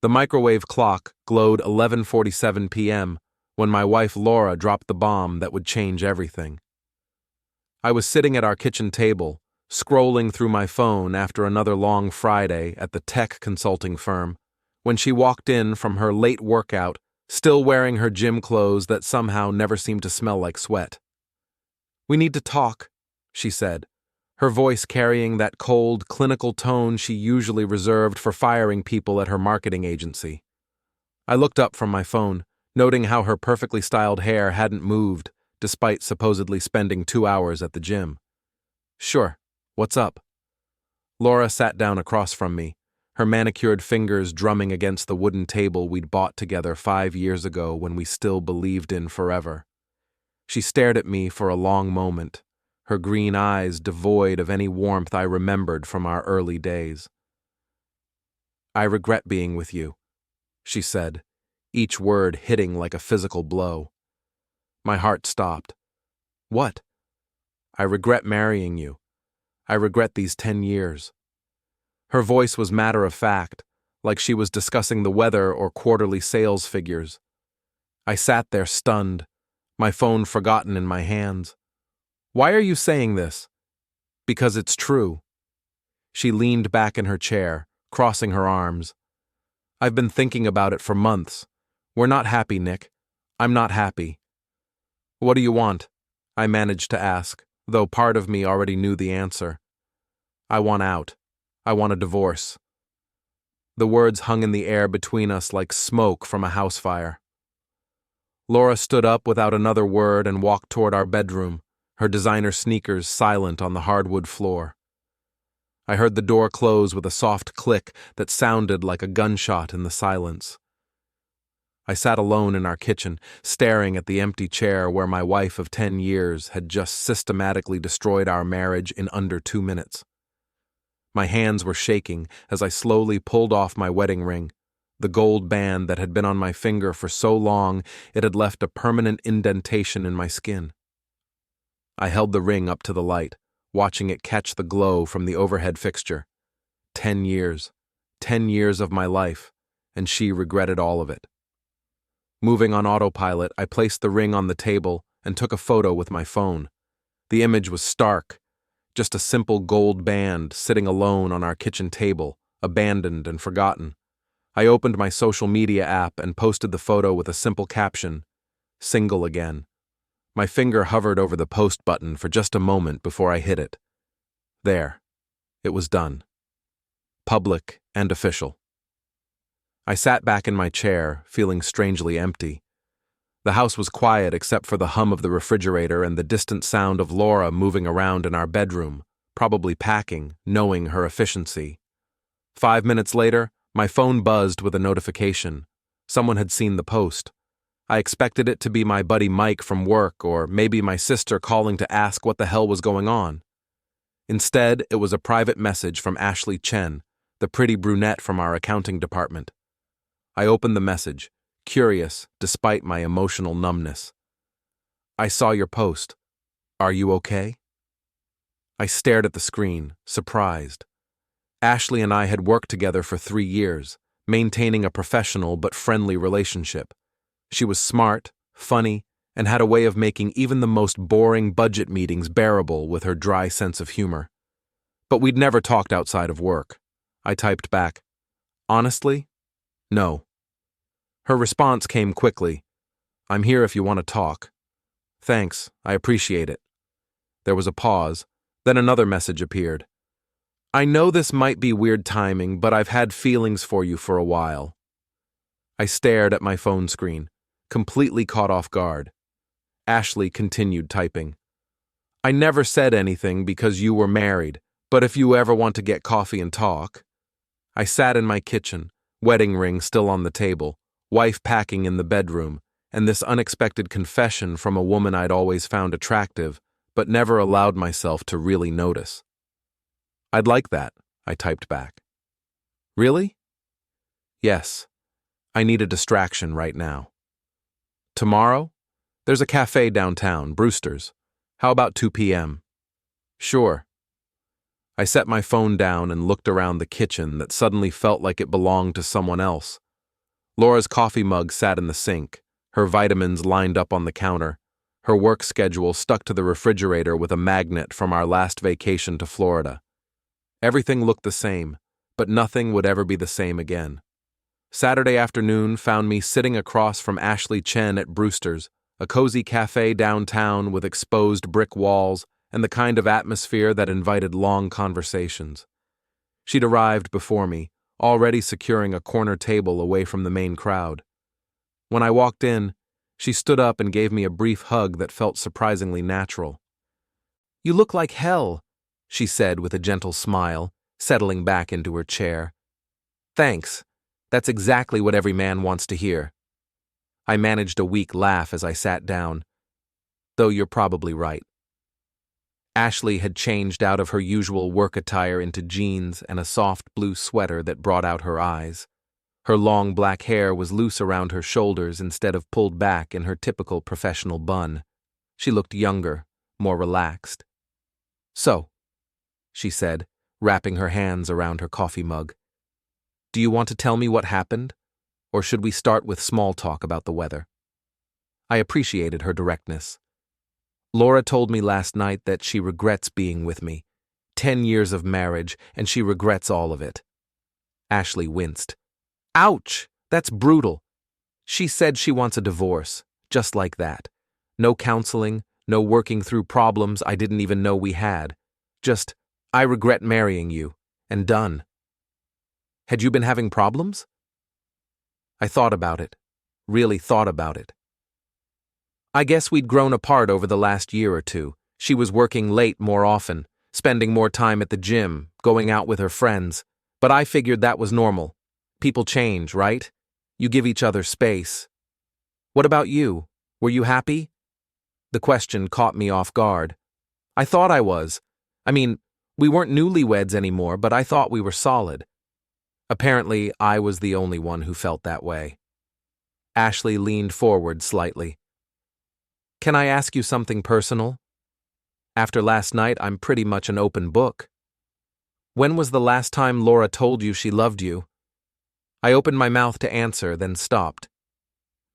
The microwave clock glowed 11:47 p.m. when my wife Laura dropped the bomb that would change everything. I was sitting at our kitchen table, scrolling through my phone after another long Friday at the tech consulting firm, when she walked in from her late workout, still wearing her gym clothes that somehow never seemed to smell like sweat. "We need to talk," she said, her voice carrying that cold, clinical tone she usually reserved for firing people at her marketing agency. I looked up from my phone, noting how her perfectly styled hair hadn't moved, despite supposedly spending 2 hours at the gym. "Sure, what's up?" Laura sat down across from me, her manicured fingers drumming against the wooden table we'd bought together 5 years ago when we still believed in forever. She stared at me for a long moment, her green eyes devoid of any warmth I remembered from our early days. "I regret being with you," she said, each word hitting like a physical blow. My heart stopped. "What?" "I regret marrying you. I regret these 10 years. Her voice was matter-of-fact, like she was discussing the weather or quarterly sales figures. I sat there stunned, my phone forgotten in my hands. "Why are you saying this?" "Because it's true." She leaned back in her chair, crossing her arms. "I've been thinking about it for months. We're not happy, Nick. I'm not happy." "What do you want?" I managed to ask, though part of me already knew the answer. "I want out. I want a divorce." The words hung in the air between us like smoke from a house fire. Laura stood up without another word and walked toward our bedroom, her designer sneakers silent on the hardwood floor. I heard the door close with a soft click that sounded like a gunshot in the silence. I sat alone in our kitchen, staring at the empty chair where my wife of 10 years had just systematically destroyed our marriage in under 2 minutes. My hands were shaking as I slowly pulled off my wedding ring, the gold band that had been on my finger for so long it had left a permanent indentation in my skin. I held the ring up to the light, watching it catch the glow from the overhead fixture. 10 years. 10 years of my life, and she regretted all of it. Moving on autopilot, I placed the ring on the table and took a photo with my phone. The image was stark, just a simple gold band sitting alone on our kitchen table, abandoned and forgotten. I opened my social media app and posted the photo with a simple caption, "Single again." My finger hovered over the post button for just a moment before I hit it. There. It was done. Public and official. I sat back in my chair, feeling strangely empty. The house was quiet except for the hum of the refrigerator and the distant sound of Laura moving around in our bedroom, probably packing, knowing her efficiency. 5 minutes later, my phone buzzed with a notification. Someone had seen the post. I expected it to be my buddy Mike from work or maybe my sister calling to ask what the hell was going on. Instead, it was a private message from Ashley Chen, the pretty brunette from our accounting department. I opened the message, curious despite my emotional numbness. "I saw your post. Are you okay?" I stared at the screen, surprised. Ashley and I had worked together for 3 years, maintaining a professional but friendly relationship. She was smart, funny, and had a way of making even the most boring budget meetings bearable with her dry sense of humor. But we'd never talked outside of work. I typed back, "Honestly? No." Her response came quickly, "I'm here if you want to talk." "Thanks, I appreciate it." There was a pause, then another message appeared. "I know this might be weird timing, but I've had feelings for you for a while." I stared at my phone screen, completely caught off guard. Ashley continued typing. "I never said anything because you were married, but if you ever want to get coffee and talk." I sat in my kitchen, wedding ring still on the table, wife packing in the bedroom, and this unexpected confession from a woman I'd always found attractive, but never allowed myself to really notice. "I'd like that," I typed back. "Really?" "Yes. I need a distraction right now." "Tomorrow? There's a cafe downtown, Brewster's. How about 2 p.m.? "Sure." I set my phone down and looked around the kitchen that suddenly felt like it belonged to someone else, Laura's coffee mug sat in the sink, her vitamins lined up on the counter, her work schedule stuck to the refrigerator with a magnet from our last vacation to Florida. Everything looked the same, but nothing would ever be the same again. Saturday afternoon found me sitting across from Ashley Chen at Brewster's, a cozy cafe downtown with exposed brick walls and the kind of atmosphere that invited long conversations. She'd arrived before me, already securing a corner table away from the main crowd. When I walked in, she stood up and gave me a brief hug that felt surprisingly natural. "You look like hell," she said with a gentle smile, settling back into her chair. "Thanks. That's exactly what every man wants to hear." I managed a weak laugh as I sat down. "Though you're probably right." Ashley had changed out of her usual work attire into jeans and a soft blue sweater that brought out her eyes. Her long black hair was loose around her shoulders instead of pulled back in her typical professional bun. She looked younger, more relaxed. "So," she said, wrapping her hands around her coffee mug, "do you want to tell me what happened, or should we start with small talk about the weather?" I appreciated her directness. "Laura told me last night that she regrets being with me. 10 years of marriage, and she regrets all of it." Ashley winced. "Ouch! That's brutal." "She said she wants a divorce, just like that. No counseling, no working through problems I didn't even know we had. Just, 'I regret marrying you,' and done." "Had you been having problems?" I thought about it. Really thought about it. "I guess we'd grown apart over the last year or two. She was working late more often, spending more time at the gym, going out with her friends. But I figured that was normal. People change, right? You give each other space." "What about you? Were you happy?" The question caught me off guard. I thought I was. I mean, we weren't newlyweds anymore, but I thought we were solid. Apparently, I was the only one who felt that way. Ashley leaned forward slightly. "Can I ask you something personal? After last night, I'm pretty much an open book. When was the last time Laura told you she loved you?" I opened my mouth to answer, then stopped.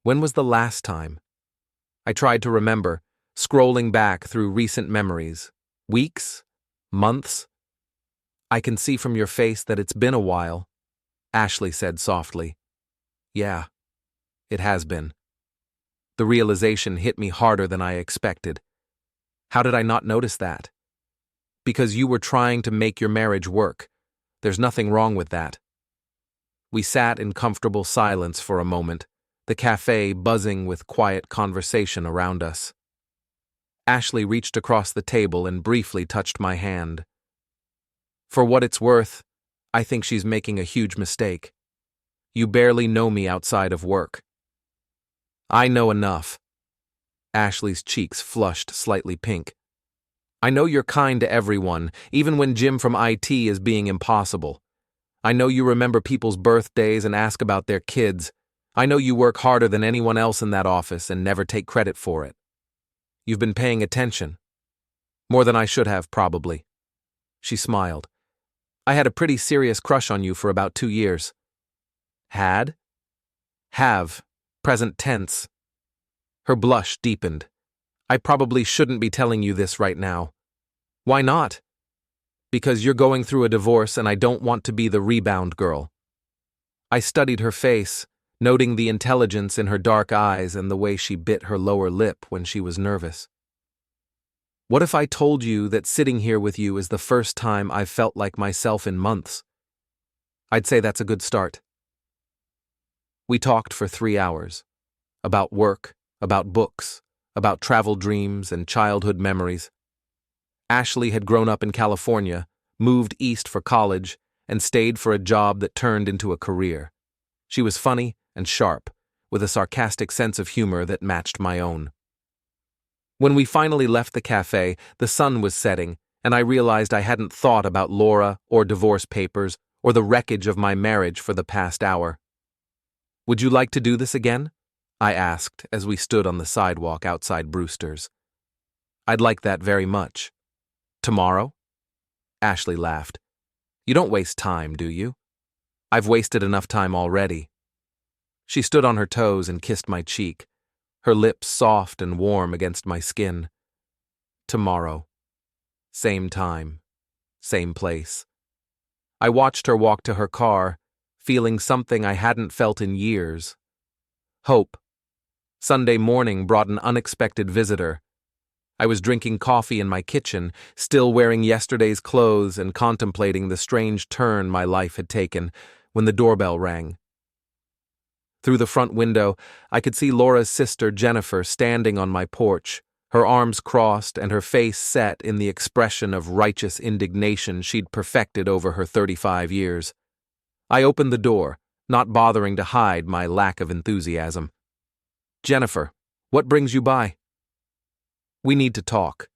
When was the last time? I tried to remember, scrolling back through recent memories. Weeks? Months? "I can see from your face that it's been a while," Ashley said softly. "Yeah, it has been." The realization hit me harder than I expected. How did I not notice that? "Because you were trying to make your marriage work. There's nothing wrong with that." We sat in comfortable silence for a moment, the cafe buzzing with quiet conversation around us. Ashley reached across the table and briefly touched my hand. "For what it's worth, I think she's making a huge mistake. You barely know me outside of work." "I know enough." Ashley's cheeks flushed slightly pink. "I know you're kind to everyone, even when Jim from IT is being impossible. I know you remember people's birthdays and ask about their kids. I know you work harder than anyone else in that office and never take credit for it. You've been paying attention. More than I should have, probably." She smiled. "I had a pretty serious crush on you for about 2 years. "Had?" "Have. Present tense." Her blush deepened. "I probably shouldn't be telling you this right now." "Why not?" "Because you're going through a divorce and I don't want to be the rebound girl." I studied her face, noting the intelligence in her dark eyes and the way she bit her lower lip when she was nervous. "What if I told you that sitting here with you is the first time I've felt like myself in months?" "I'd say that's a good start." We talked for 3 hours. About work, about books, about travel dreams and childhood memories. Ashley had grown up in California, moved east for college, and stayed for a job that turned into a career. She was funny and sharp, with a sarcastic sense of humor that matched my own. When we finally left the cafe, the sun was setting, and I realized I hadn't thought about Laura or divorce papers or the wreckage of my marriage for the past hour. "Would you like to do this again?" I asked as we stood on the sidewalk outside Brewster's. "I'd like that very much." "Tomorrow?" Ashley laughed. "You don't waste time, do you?" "I've wasted enough time already." She stood on her toes and kissed my cheek, her lips soft and warm against my skin. Tomorrow. Same time. Same place. I watched her walk to her car, feeling something I hadn't felt in years. Hope. Sunday morning brought an unexpected visitor. I was drinking coffee in my kitchen, still wearing yesterday's clothes and contemplating the strange turn my life had taken, when the doorbell rang. Through the front window, I could see Laura's sister Jennifer standing on my porch, her arms crossed and her face set in the expression of righteous indignation she'd perfected over her 35 years. I opened the door, not bothering to hide my lack of enthusiasm. "Jennifer, what brings you by?" "We need to talk."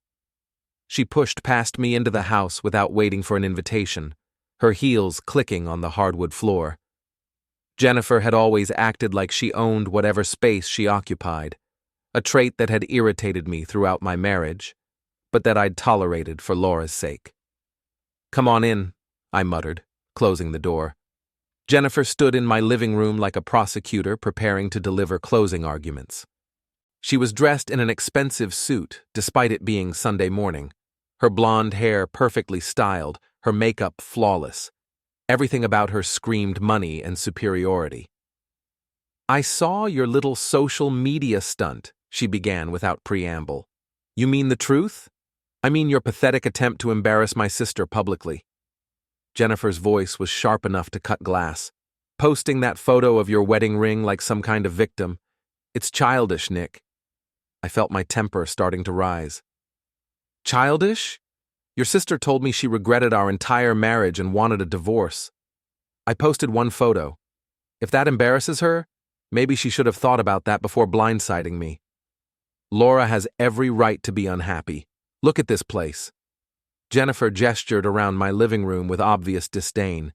She pushed past me into the house without waiting for an invitation, her heels clicking on the hardwood floor. Jennifer had always acted like she owned whatever space she occupied, a trait that had irritated me throughout my marriage, but that I'd tolerated for Laura's sake. "Come on in," I muttered, closing the door. Jennifer stood in my living room like a prosecutor preparing to deliver closing arguments. She was dressed in an expensive suit, despite it being Sunday morning, her blonde hair perfectly styled, her makeup flawless. Everything about her screamed money and superiority. "I saw your little social media stunt," she began without preamble. "You mean the truth? I mean your pathetic attempt to embarrass my sister publicly." Jennifer's voice was sharp enough to cut glass. "Posting that photo of your wedding ring like some kind of victim. It's childish, Nick." I felt my temper starting to rise. "Childish? Your sister told me she regretted our entire marriage and wanted a divorce. I posted one photo. If that embarrasses her, maybe she should have thought about that before blindsiding me. Laura has every right to be unhappy. Look at this place." Jennifer gestured around my living room with obvious disdain.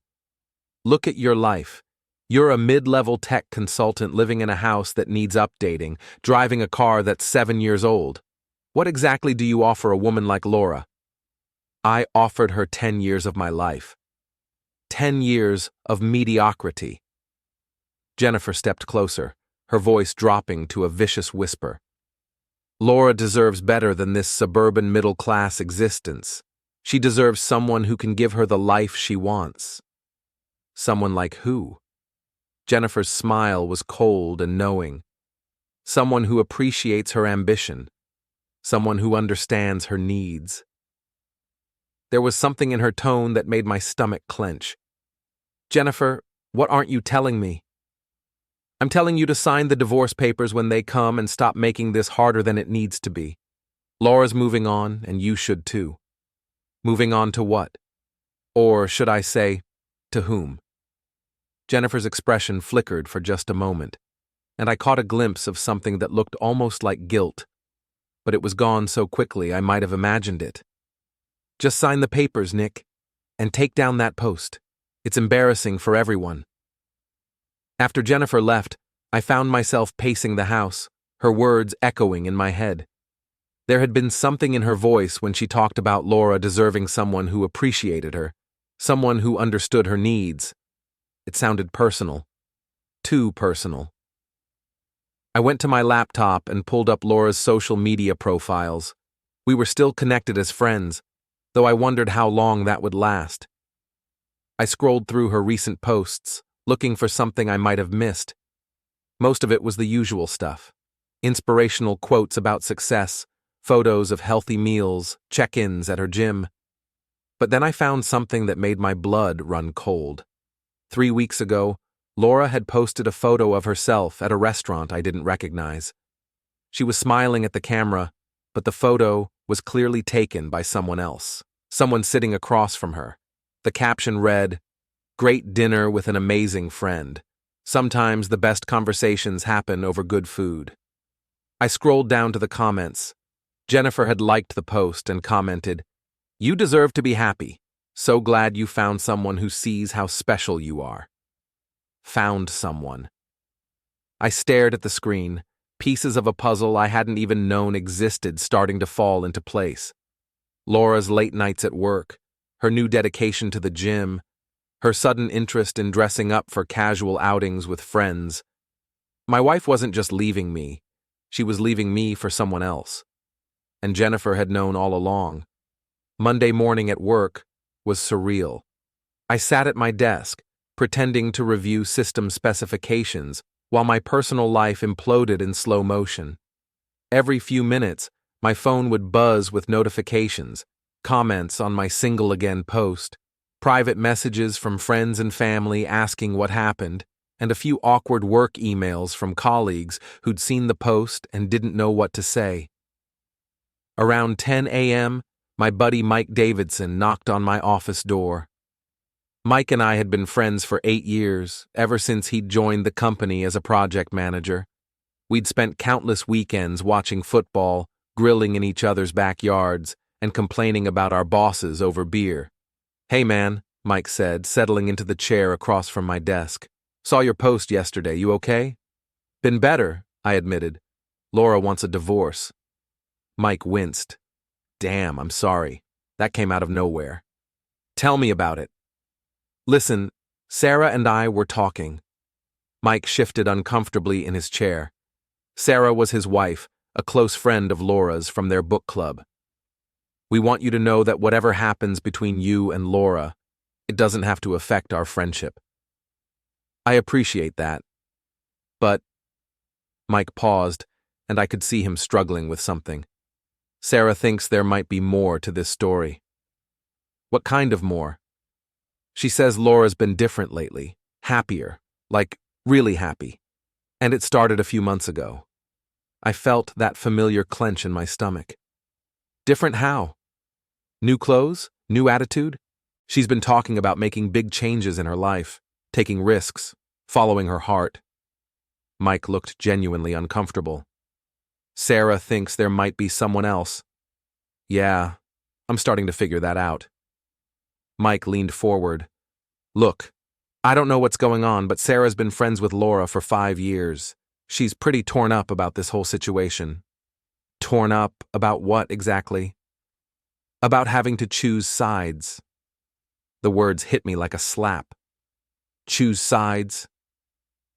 "Look at your life. You're a mid-level tech consultant living in a house that needs updating, driving a car that's 7 years old. What exactly do you offer a woman like Laura?" I offered her 10 years of my life. 10 years of mediocrity. Jennifer stepped closer, her voice dropping to a vicious whisper. "Laura deserves better than this suburban middle-class existence. She deserves someone who can give her the life she wants." "Someone like who?" Jennifer's smile was cold and knowing. "Someone who appreciates her ambition. Someone who understands her needs." There was something in her tone that made my stomach clench. "Jennifer, what aren't you telling me?" "I'm telling you to sign the divorce papers when they come and stop making this harder than it needs to be. Laura's moving on, and you should too." "Moving on to what? Or should I say, to whom?" Jennifer's expression flickered for just a moment, and I caught a glimpse of something that looked almost like guilt, but it was gone so quickly I might have imagined it. "Just sign the papers, Nick, and take down that post. It's embarrassing for everyone." After Jennifer left, I found myself pacing the house, her words echoing in my head. There had been something in her voice when she talked about Laura deserving someone who appreciated her, someone who understood her needs. It sounded personal. Too personal. I went to my laptop and pulled up Laura's social media profiles. We were still connected as friends, though I wondered how long that would last. I scrolled through her recent posts, looking for something I might have missed. Most of it was the usual stuff. Inspirational quotes about success, photos of healthy meals, check-ins at her gym. But then I found something that made my blood run cold. 3 weeks ago, Laura had posted a photo of herself at a restaurant I didn't recognize. She was smiling at the camera, but the photo was clearly taken by someone else, someone sitting across from her. The caption read, "Great dinner with an amazing friend. Sometimes the best conversations happen over good food." I scrolled down to the comments. Jennifer had liked the post and commented, "You deserve to be happy. So glad you found someone who sees how special you are." Found someone. I stared at the screen, pieces of a puzzle I hadn't even known existed starting to fall into place. Laura's late nights at work, her new dedication to the gym, her sudden interest in dressing up for casual outings with friends. My wife wasn't just leaving me, she was leaving me for someone else. And Jennifer had known all along. Monday morning at work was surreal. I sat at my desk, pretending to review system specifications, while my personal life imploded in slow motion. Every few minutes, my phone would buzz with notifications, comments on my single again post, private messages from friends and family asking what happened, and a few awkward work emails from colleagues who'd seen the post and didn't know what to say. Around 10 a.m., my buddy Mike Davidson knocked on my office door. Mike and I had been friends for 8 years, ever since he'd joined the company as a project manager. We'd spent countless weekends watching football, grilling in each other's backyards, and complaining about our bosses over beer. "Hey man," Mike said, settling into the chair across from my desk. "Saw your post yesterday, you okay?" "Been better," I admitted. "Laura wants a divorce." Mike winced. "Damn, I'm sorry. That came out of nowhere." "Tell me about it." "Listen, Sarah and I were talking." Mike shifted uncomfortably in his chair. Sarah was his wife, a close friend of Laura's from their book club. "We want you to know that whatever happens between you and Laura, it doesn't have to affect our friendship." "I appreciate that. But—" Mike paused, and I could see him struggling with something. "Sarah thinks there might be more to this story." "What kind of more?" "She says Laura's been different lately, happier, like really happy. And it started a few months ago." I felt that familiar clench in my stomach. "Different how? New clothes? New attitude?" "She's been talking about making big changes in her life, taking risks, following her heart." Mike looked genuinely uncomfortable. "Sarah thinks there might be someone else." "Yeah, I'm starting to figure that out." Mike leaned forward. "Look, I don't know what's going on, but Sarah's been friends with Laura for 5 years. She's pretty torn up about this whole situation." "Torn up about what exactly?" "About having to choose sides." The words hit me like a slap. "Choose sides?"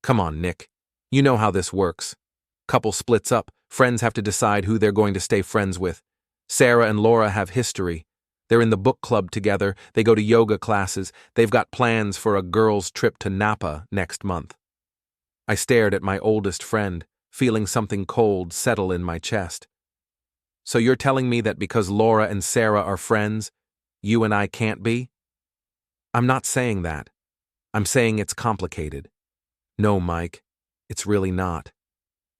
"Come on, Nick. You know how this works. Couple splits up, friends have to decide who they're going to stay friends with. Sarah and Laura have history. They're in the book club together, they go to yoga classes, they've got plans for a girls' trip to Napa next month." I stared at my oldest friend, feeling something cold settle in my chest. "So you're telling me that because Laura and Sarah are friends, you and I can't be?" "I'm not saying that. I'm saying it's complicated." "No, Mike, it's really not."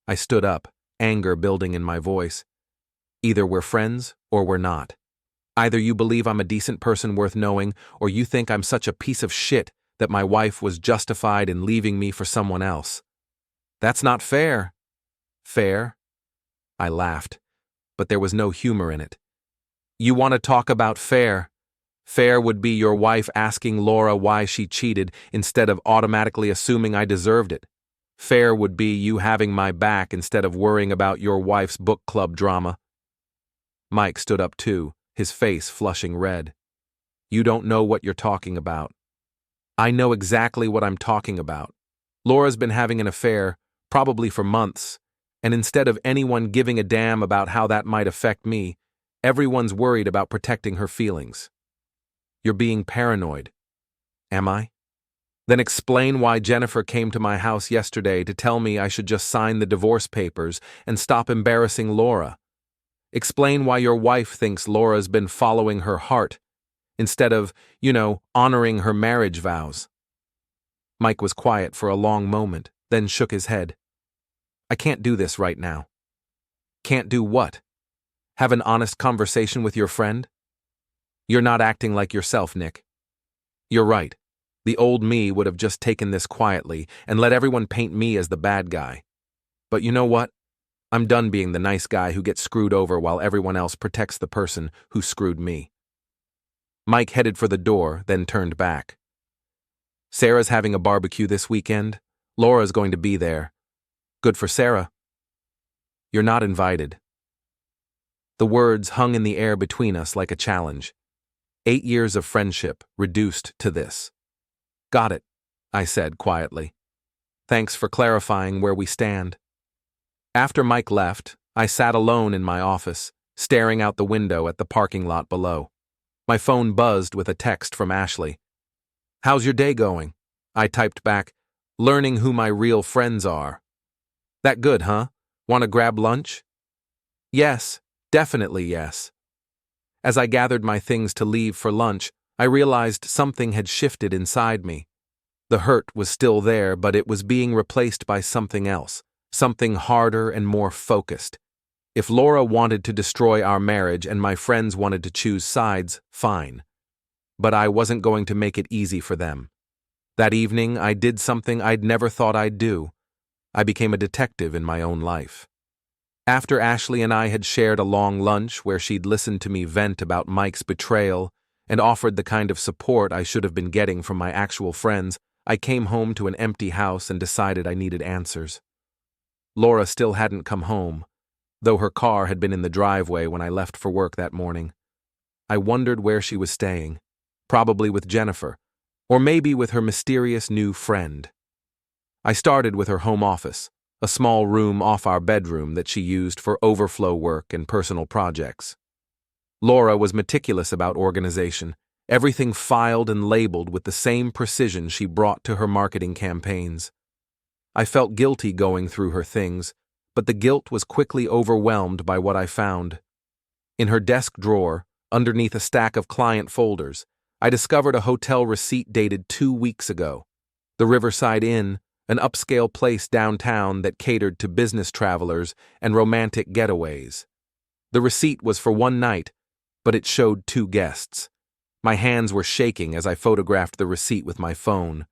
I stood up, anger building in my voice. "Either we're friends or we're not. Either you believe I'm a decent person worth knowing, or you think I'm such a piece of shit that my wife was justified in leaving me for someone else." "That's not fair." "Fair?" I laughed, but there was no humor in it. "You want to talk about fair? Fair would be your wife asking Laura why she cheated instead of automatically assuming I deserved it. Fair would be you having my back instead of worrying about your wife's book club drama." Mike stood up too, his face flushing red. "You don't know what you're talking about." "I know exactly what I'm talking about. Laura's been having an affair, probably for months, and instead of anyone giving a damn about how that might affect me, everyone's worried about protecting her feelings." "You're being paranoid." "Am I?" "Then explain why Jennifer came to my house yesterday to tell me I should just sign the divorce papers and stop embarrassing Laura. Explain why your wife thinks Laura's been following her heart, instead of, honoring her marriage vows." Mike was quiet for a long moment, then shook his head. "I can't do this right now." "Can't do what? Have an honest conversation with your friend?" "You're not acting like yourself, Nick." "You're right. The old me would have just taken this quietly and let everyone paint me as the bad guy. But you know what? I'm done being the nice guy who gets screwed over while everyone else protects the person who screwed me." Mike headed for the door, then turned back. "Sarah's having a barbecue this weekend. Laura's going to be there. Good for Sarah." "You're not invited." The words hung in the air between us like a challenge. 8 years of friendship reduced to this. "Got it," I said quietly. Thanks for clarifying where we stand. After Mike left, I sat alone in my office, staring out the window at the parking lot below. My phone buzzed with a text from Ashley. "How's your day going?" I typed back, "Learning who my real friends are." "That good, huh? Want to grab lunch?" "Yes, definitely yes." As I gathered my things to leave for lunch, I realized something had shifted inside me. The hurt was still there, but it was being replaced by something else, something harder and more focused. If Laura wanted to destroy our marriage and my friends wanted to choose sides, fine. But I wasn't going to make it easy for them. That evening, I did something I'd never thought I'd do. I became a detective in my own life. After Ashley and I had shared a long lunch where she'd listened to me vent about Mike's betrayal and offered the kind of support I should have been getting from my actual friends, I came home to an empty house and decided I needed answers. Laura still hadn't come home, though her car had been in the driveway when I left for work that morning. I wondered where she was staying, probably with Jennifer, or maybe with her mysterious new friend. I started with her home office, a small room off our bedroom that she used for overflow work and personal projects. Laura was meticulous about organization, everything filed and labeled with the same precision she brought to her marketing campaigns. I felt guilty going through her things, but the guilt was quickly overwhelmed by what I found. In her desk drawer, underneath a stack of client folders, I discovered a hotel receipt dated 2 weeks ago. The Riverside Inn, an upscale place downtown that catered to business travelers and romantic getaways. The receipt was for one night, but it showed 2 guests. My hands were shaking as I photographed the receipt with my phone.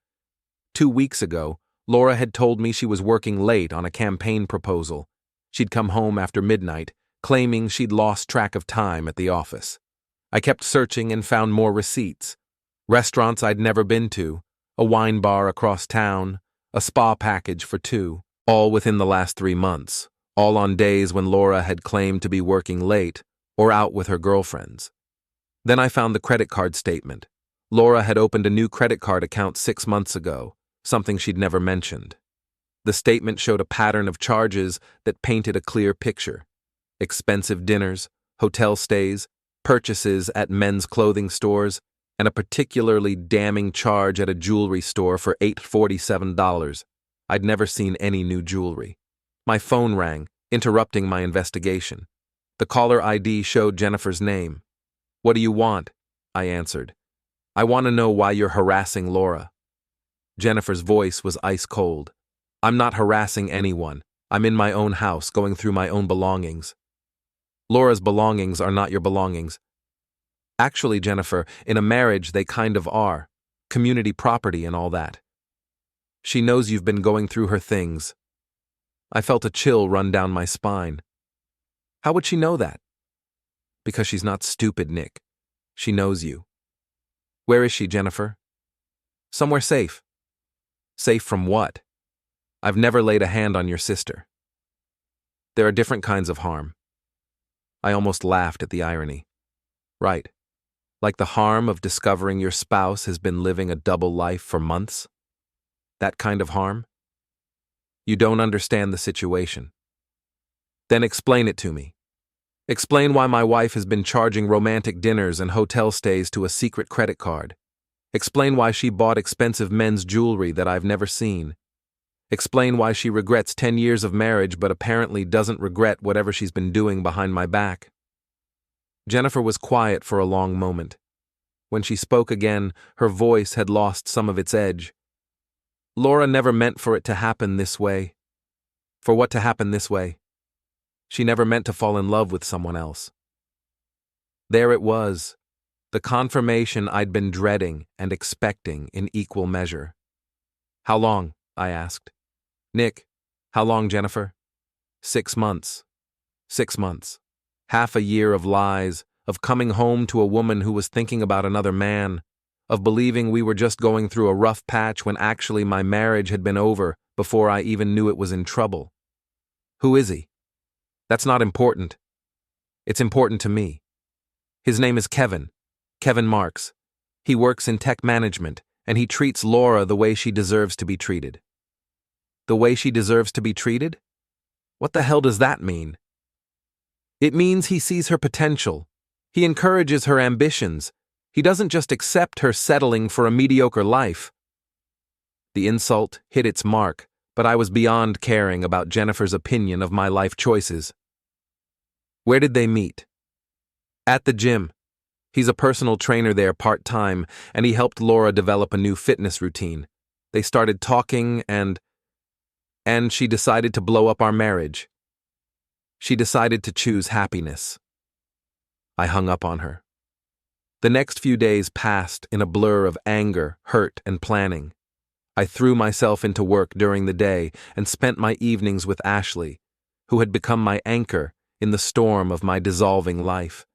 2 weeks ago, Laura had told me she was working late on a campaign proposal. She'd come home after midnight, claiming she'd lost track of time at the office. I kept searching and found more receipts. Restaurants I'd never been to, a wine bar across town, a spa package for 2, all within the last 3 months, all on days when Laura had claimed to be working late or out with her girlfriends. Then I found the credit card statement. Laura had opened a new credit card account 6 months ago, something she'd never mentioned. The statement showed a pattern of charges that painted a clear picture. Expensive dinners, hotel stays, purchases at men's clothing stores, and a particularly damning charge at a jewelry store for $847. I'd never seen any new jewelry. My phone rang, interrupting my investigation. The caller ID showed Jennifer's name. "What do you want?" I answered. "I want to know why you're harassing Laura." Jennifer's voice was ice cold. "I'm not harassing anyone. I'm in my own house, going through my own belongings." "Laura's belongings are not your belongings." "Actually, Jennifer, in a marriage they kind of are. Community property and all that." "She knows you've been going through her things." I felt a chill run down my spine. "How would she know that?" "Because she's not stupid, Nick. She knows you." "Where is she, Jennifer?" "Somewhere safe." "Safe from what?" "I've never laid a hand on your sister." "There are different kinds of harm." I almost laughed at the irony. "Right. Like the harm of discovering your spouse has been living a double life for months? That kind of harm?" "You don't understand the situation." "Then explain it to me. Explain why my wife has been charging romantic dinners and hotel stays to a secret credit card. Explain why she bought expensive men's jewelry that I've never seen. Explain why she regrets 10 years of marriage but apparently doesn't regret whatever she's been doing behind my back." Jennifer was quiet for a long moment. When she spoke again, her voice had lost some of its edge. "Laura never meant for it to happen this way." "For what to happen this way?" "She never meant to fall in love with someone else." There it was, the confirmation I'd been dreading and expecting in equal measure. "How long?" I asked. "Nick, how long, Jennifer?" 6 months. 6 months. Half a year of lies, of coming home to a woman who was thinking about another man, of believing we were just going through a rough patch when actually my marriage had been over before I even knew it was in trouble. "Who is he?" "That's not important. It's important to me. His name is Kevin. Kevin Marks. He works in tech management, and he treats Laura the way she deserves to be treated." The way she deserves to be treated? What the hell does that mean? It means he sees her potential. He encourages her ambitions. He doesn't just accept her settling for a mediocre life. The insult hit its mark, but I was beyond caring about Jennifer's opinion of my life choices. Where did they meet? At the gym. He's a personal trainer there part-time, and he helped Laura develop a new fitness routine. They started talking and she decided to blow up our marriage. She decided to choose happiness. I hung up on her. The next few days passed in a blur of anger, hurt, and planning. I threw myself into work during the day and spent my evenings with Ashley, who had become my anchor in the storm of my dissolving life.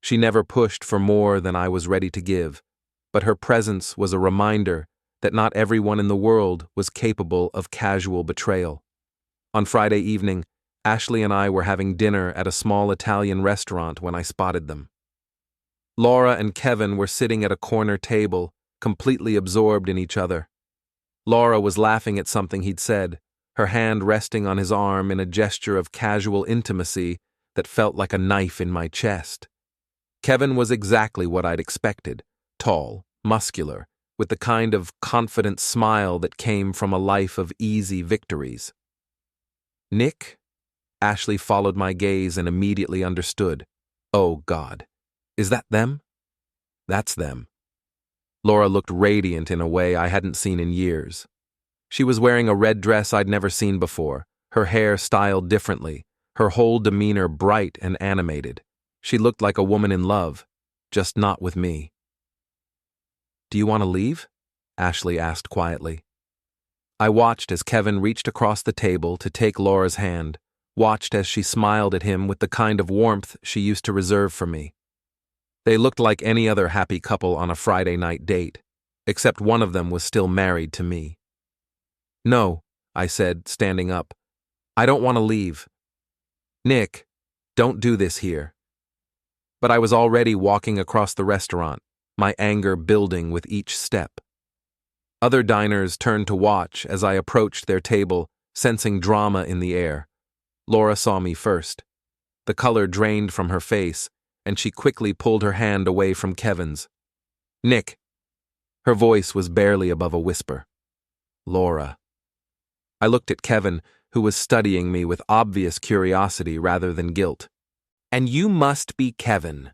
She never pushed for more than I was ready to give, but her presence was a reminder that not everyone in the world was capable of casual betrayal. On Friday evening, Ashley and I were having dinner at a small Italian restaurant when I spotted them. Laura and Kevin were sitting at a corner table, completely absorbed in each other. Laura was laughing at something he'd said, her hand resting on his arm in a gesture of casual intimacy that felt like a knife in my chest. Kevin was exactly what I'd expected, tall, muscular, with the kind of confident smile that came from a life of easy victories. Nick? Ashley followed my gaze and immediately understood. Oh, God. Is that them? That's them. Laura looked radiant in a way I hadn't seen in years. She was wearing a red dress I'd never seen before, her hair styled differently, her whole demeanor bright and animated. She looked like a woman in love, just not with me. Do you want to leave? Ashley asked quietly. I watched as Kevin reached across the table to take Laura's hand, watched as she smiled at him with the kind of warmth she used to reserve for me. They looked like any other happy couple on a Friday night date, except one of them was still married to me. No, I said, standing up. I don't want to leave. Nick, don't do this here. But I was already walking across the restaurant, my anger building with each step. Other diners turned to watch as I approached their table, sensing drama in the air. Laura saw me first. The color drained from her face, and she quickly pulled her hand away from Kevin's. Nick. Her voice was barely above a whisper. Laura. I looked at Kevin, who was studying me with obvious curiosity rather than guilt. And you must be Kevin.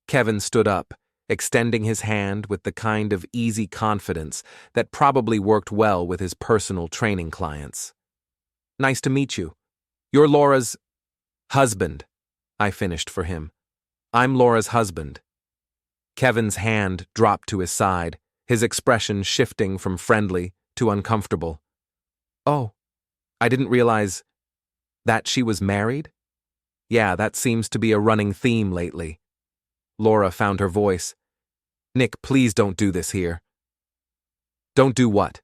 Kevin stood up, extending his hand with the kind of easy confidence that probably worked well with his personal training clients. Nice to meet you. You're Laura's husband, I finished for him. I'm Laura's husband. Kevin's hand dropped to his side, his expression shifting from friendly to uncomfortable. Oh, I didn't realize that she was married? Yeah, that seems to be a running theme lately. Laura found her voice. Nick, please don't do this here. Don't do what?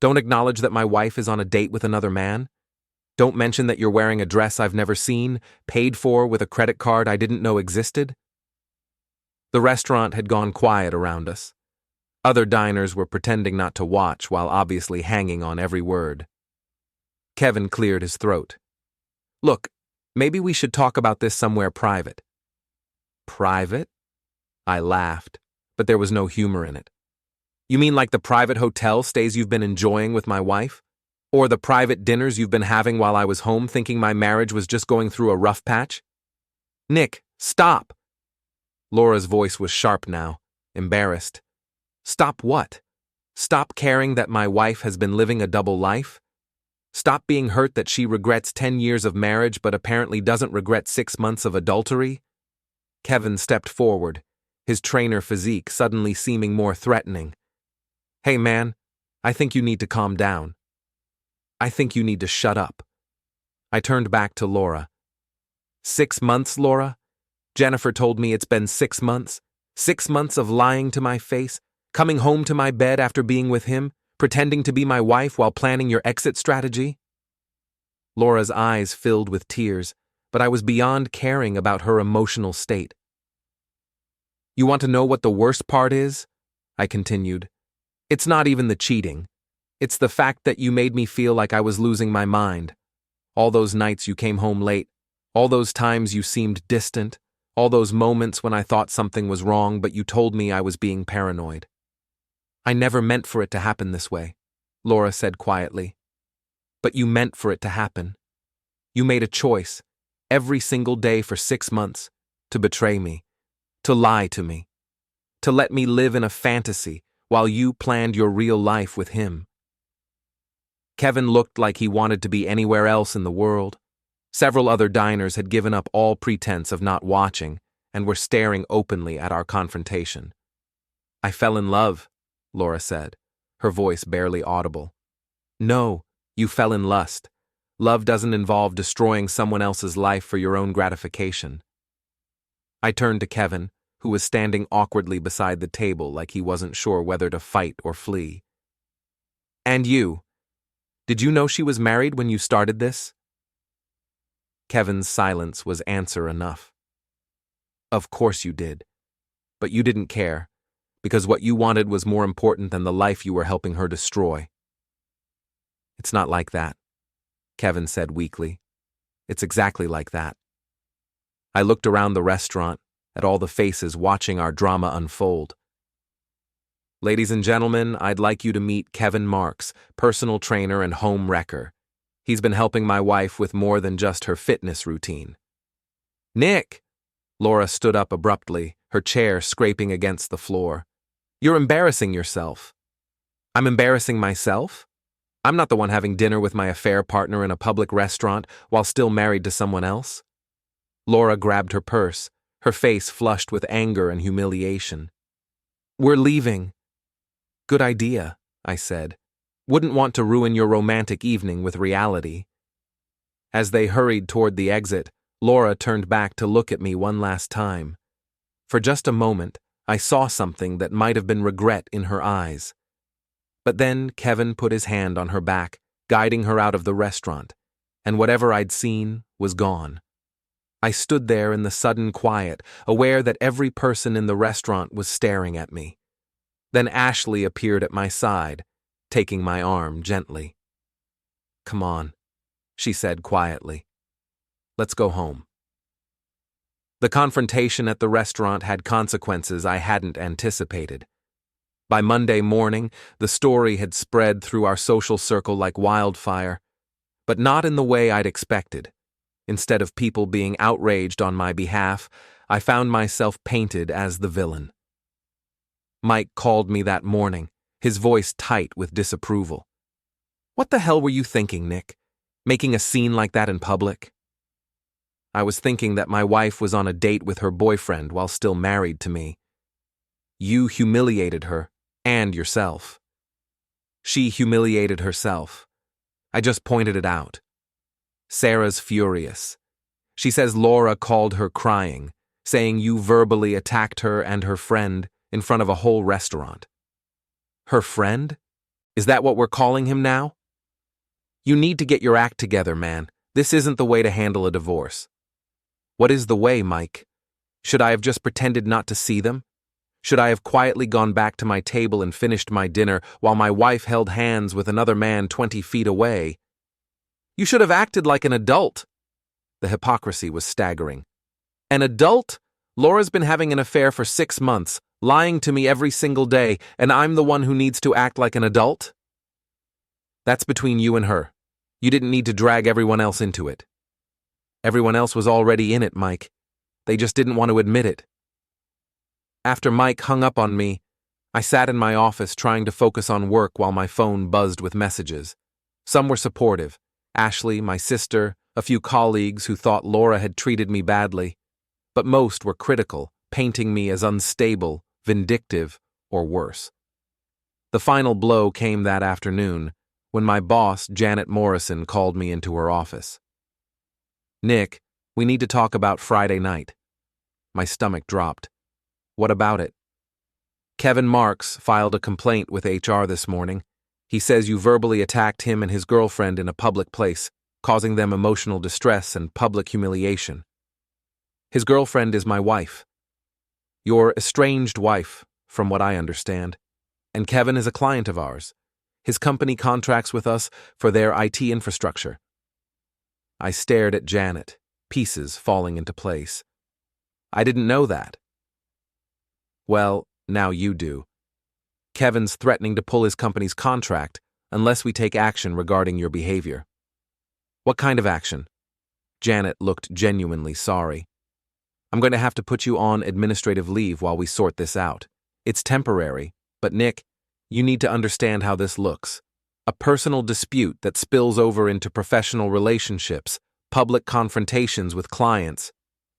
Don't acknowledge that my wife is on a date with another man? Don't mention that you're wearing a dress I've never seen, paid for with a credit card I didn't know existed? The restaurant had gone quiet around us. Other diners were pretending not to watch while obviously hanging on every word. Kevin cleared his throat. Look, maybe we should talk about this somewhere private. Private? I laughed, but there was no humor in it. You mean like the private hotel stays you've been enjoying with my wife? Or the private dinners you've been having while I was home thinking my marriage was just going through a rough patch? Nick, stop! Laura's voice was sharp now, embarrassed. Stop what? Stop caring that my wife has been living a double life? Stop being hurt that she regrets 10 years of marriage but apparently doesn't regret 6 months of adultery? Kevin stepped forward, his trainer physique suddenly seeming more threatening. Hey man, I think you need to calm down. I think you need to shut up. I turned back to Laura. 6 months, Laura? Jennifer told me it's been 6 months. 6 months of lying to my face, coming home to my bed after being with him, pretending to be my wife while planning your exit strategy? Laura's eyes filled with tears, but I was beyond caring about her emotional state. You want to know what the worst part is? I continued. It's not even the cheating. It's the fact that you made me feel like I was losing my mind. All those nights you came home late, all those times you seemed distant, all those moments when I thought something was wrong but you told me I was being paranoid. I never meant for it to happen this way, Laura said quietly. But you meant for it to happen. You made a choice, every single day for 6 months, to betray me, to lie to me, to let me live in a fantasy while you planned your real life with him. Kevin looked like he wanted to be anywhere else in the world. Several other diners had given up all pretense of not watching and were staring openly at our confrontation. I fell in love, Laura said, her voice barely audible. No, you fell in lust. Love doesn't involve destroying someone else's life for your own gratification. I turned to Kevin, who was standing awkwardly beside the table like he wasn't sure whether to fight or flee. And you? Did you know she was married when you started this? Kevin's silence was answer enough. Of course you did. But you didn't care, because what you wanted was more important than the life you were helping her destroy. It's not like that, Kevin said weakly. It's exactly like that. I looked around the restaurant, at all the faces watching our drama unfold. Ladies and gentlemen, I'd like you to meet Kevin Marks, personal trainer and home wrecker. He's been helping my wife with more than just her fitness routine. Nick! Laura stood up abruptly, her chair scraping against the floor. You're embarrassing yourself. I'm embarrassing myself? I'm not the one having dinner with my affair partner in a public restaurant while still married to someone else. Laura grabbed her purse, her face flushed with anger and humiliation. We're leaving. Good idea, I said. Wouldn't want to ruin your romantic evening with reality. As they hurried toward the exit, Laura turned back to look at me one last time. For just a moment, I saw something that might have been regret in her eyes. But then Kevin put his hand on her back, guiding her out of the restaurant, and whatever I'd seen was gone. I stood there in the sudden quiet, aware that every person in the restaurant was staring at me. Then Ashley appeared at my side, taking my arm gently. Come on, she said quietly. Let's go home. The confrontation at the restaurant had consequences I hadn't anticipated. By Monday morning, the story had spread through our social circle like wildfire, but not in the way I'd expected. Instead of people being outraged on my behalf, I found myself painted as the villain. Mike called me that morning, his voice tight with disapproval. What the hell were you thinking, Nick? Making a scene like that in public? I was thinking that my wife was on a date with her boyfriend while still married to me. You humiliated her, and yourself. She humiliated herself. I just pointed it out. Sarah's furious. She says Laura called her crying, saying you verbally attacked her and her friend in front of a whole restaurant. Her friend? Is that what we're calling him now? You need to get your act together, man. This isn't the way to handle a divorce. What is the way, Mike? Should I have just pretended not to see them? Should I have quietly gone back to my table and finished my dinner while my wife held hands with another man 20 feet away? You should have acted like an adult. The hypocrisy was staggering. An adult? Laura's been having an affair for 6 months, lying to me every single day, and I'm the one who needs to act like an adult? That's between you and her. You didn't need to drag everyone else into it. Everyone else was already in it, Mike. They just didn't want to admit it. After Mike hung up on me, I sat in my office trying to focus on work while my phone buzzed with messages. Some were supportive. Ashley, my sister, a few colleagues who thought Laura had treated me badly. But most were critical, painting me as unstable, vindictive, or worse. The final blow came that afternoon, when my boss, Janet Morrison, called me into her office. Nick, we need to talk about Friday night. My stomach dropped. What about it? Kevin Marks filed a complaint with HR this morning. He says you verbally attacked him and his girlfriend in a public place, causing them emotional distress and public humiliation. His girlfriend is my wife. Your estranged wife, from what I understand. And Kevin is a client of ours. His company contracts with us for their IT infrastructure. I stared at Janet, pieces falling into place. I didn't know that. Well, now you do. Kevin's threatening to pull his company's contract unless we take action regarding your behavior. What kind of action? Janet looked genuinely sorry. I'm going to have to put you on administrative leave while we sort this out. It's temporary, but Nick, you need to understand how this looks. A personal dispute that spills over into professional relationships, public confrontations with clients.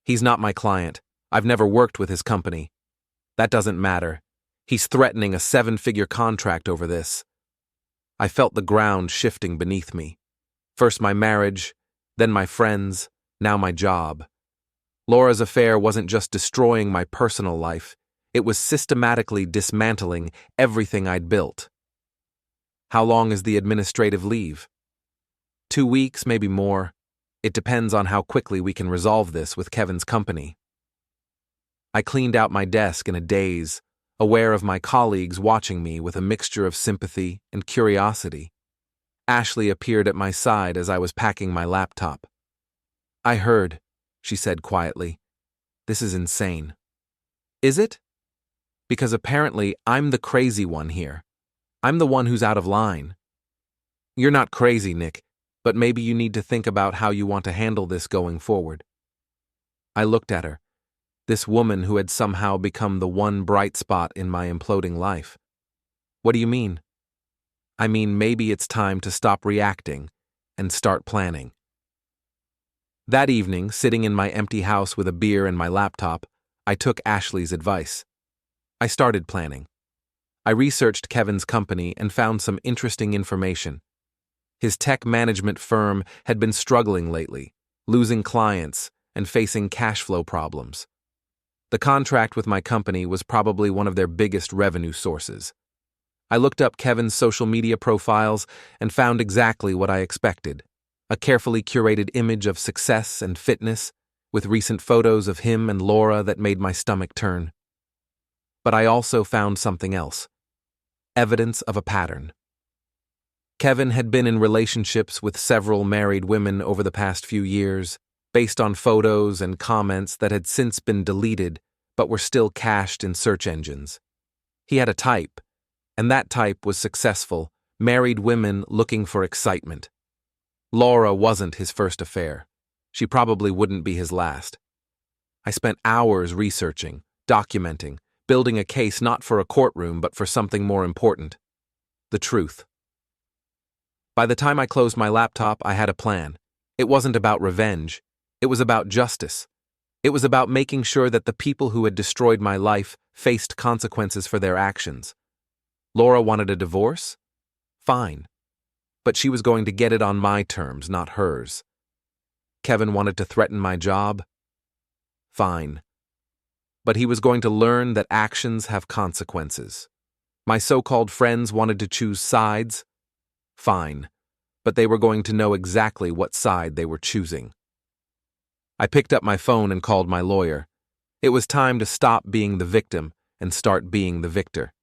He's not my client. I've never worked with his company. That doesn't matter. He's threatening a 7-figure contract over this. I felt the ground shifting beneath me. First my marriage, then my friends, now my job. Laura's affair wasn't just destroying my personal life, it was systematically dismantling everything I'd built. How long is the administrative leave? 2 weeks, maybe more. It depends on how quickly we can resolve this with Kevin's company. I cleaned out my desk in a daze, aware of my colleagues watching me with a mixture of sympathy and curiosity. Ashley appeared at my side as I was packing my laptop. I heard, she said quietly. This is insane. Is it? Because apparently I'm the crazy one here. I'm the one who's out of line. You're not crazy, Nick, but maybe you need to think about how you want to handle this going forward. I looked at her, this woman who had somehow become the one bright spot in my imploding life. What do you mean? I mean, maybe it's time to stop reacting and start planning. That evening, sitting in my empty house with a beer and my laptop, I took Ashley's advice. I started planning. I researched Kevin's company and found some interesting information. His tech management firm had been struggling lately, losing clients and facing cash flow problems. The contract with my company was probably one of their biggest revenue sources. I looked up Kevin's social media profiles and found exactly what I expected. A carefully curated image of success and fitness, with recent photos of him and Laura that made my stomach turn. But I also found something else. Evidence of a pattern. Kevin had been in relationships with several married women over the past few years, based on photos and comments that had since been deleted but were still cached in search engines. He had a type, and that type was successful, married women looking for excitement. Laura wasn't his first affair. She probably wouldn't be his last. I spent hours researching, documenting, building a case not for a courtroom but for something more important. The truth. By the time I closed my laptop, I had a plan. It wasn't about revenge. It was about justice. It was about making sure that the people who had destroyed my life faced consequences for their actions. Laura wanted a divorce? Fine. But she was going to get it on my terms, not hers. Kevin wanted to threaten my job? Fine. But he was going to learn that actions have consequences. My so-called friends wanted to choose sides? Fine. But they were going to know exactly what side they were choosing. I picked up my phone and called my lawyer. It was time to stop being the victim and start being the victor.